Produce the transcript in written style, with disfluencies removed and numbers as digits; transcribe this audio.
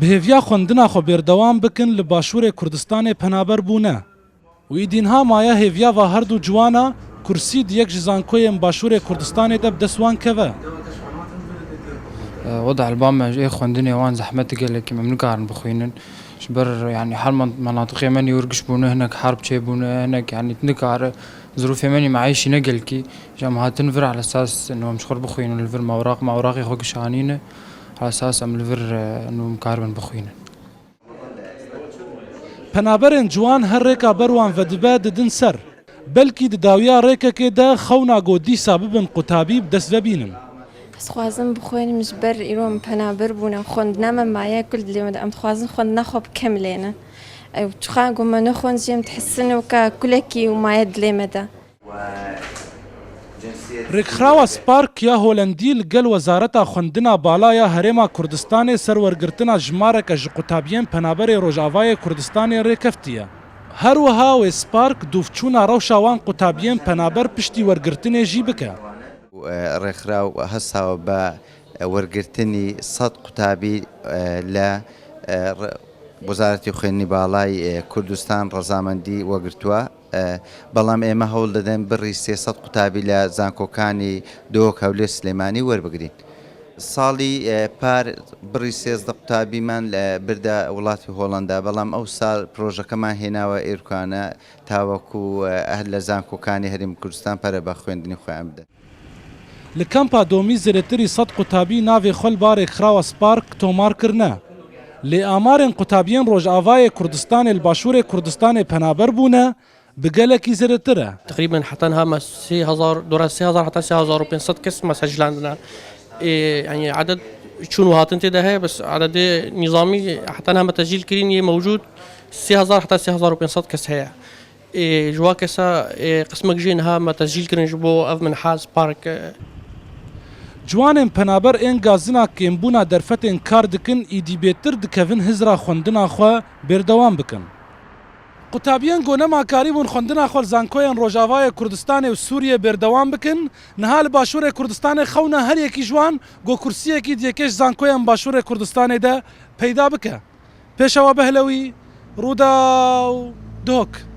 بهێڤیا خوێندنا خۆ بێردەوام بکن لە باشوورێ کوردستانê پەنابەر بوونە و ئیدینها مایە هێڤیاڤا هەردوو جوانە کورسی دیەک ji zankoyên başûrê Kurdistanê de bi dest wan keve. وضع البامة خوندني وان زحمتي قال لك ممنوع قارن بخوينن شبر يعني حال مناطق يمني ورقش بونه هناك حرب شي بونه هناك يعني تنكار ظروف يمني معيش نقلكي جامعة تنفر على اساس انه مش خرب بخوين الفر ما اوراق يخوك شانينه على اساس ام الفر انه مقاربن بخوينن پەنابەرên جوان هەر ڕێکا بەروان ڤەدبە ددن سەر بەلکی دداویا ڕێکەکێ دا خەونا گۆدیسا ببن قوتابی بدەست ببینن. خوازم بخوێنم ji ber îro penaber bûne xwendina me maye kul dilê me de em dixwazin xwendina xwe bikim lêne ew çixa ku me nexwend jî em dihsin weka kulekî û maye dilê me de. Rêkxirawa Spark ya Holandî li gel Wezareta Xwendina Bala ya Herêma Kurdistanê serwergirtina jimareke ji qutabiyên penaberê Rojavayê Kurdistanê rêkeftiye. Her wiha wê Spark dûvçûna rewşa wan qutabiyên penaber piştî wergirtinê jî bike. ڕێکخراو هەستاوە بە وەرگرتنی 100 قوتابی لە وەزارەتی خوێندنی باڵای کوردستان ڕەزامەندی وەگرتووە بەڵام ئێمە هەوڵ دەدەین بڕی 300 قوتابی لە زانکۆکانی دۆک هەولێر سلێمانی وەربگرین. ساڵی پار بڕی 13 قوتابیمان لە بردا وڵاتی هۆڵەندا بەڵام ئەو ساڵ پرۆژەکەمان هێناوە ئێرکانە تاوەکو هەر لە زانکۆکانی هەرێمی کوردستان پەرە بە خوێندنی خۆیان بدەن. Li Kampa Domî zêdetirî 100 qutabî navê xwe li barê Rêkxirawa Spark tomar kirine. Lê amarên qutabiyên Rojavayê Kurdistanê li başûrê Kurdistanê penaber bûne bi gelekî zêdetir e. تقريبا حتى انها 3000 دور 3000 حتى 3500 كاس مسجل عندنا يعني عدد شنو هاتن تده بس عدد نظامي حتى انها تسجيل كريني موجود 3000 حتى 3500 كاس هي جوا كسا قسمك جينها ما تسجيل كرين جبو اف من حاز بارك Ciwanên penaber ên gazina kêmbûna derfetên kar dikin îdî bêtir dikevin hizra xwendina xwe bêrdewam bikin. Qutabiyên gonema karî bûn xwendina xwe li zankoyên Rojavayê Kurdistanê û Sûriyê bêrdewam bikin, niha li başûrê Kurdistanê xewna her yekî ji wan got kursiyekî diyekê ji zankoyên başûrê Kurdistanê de peyda bike. Pêşewa Behlewî, Rûda û Duhok.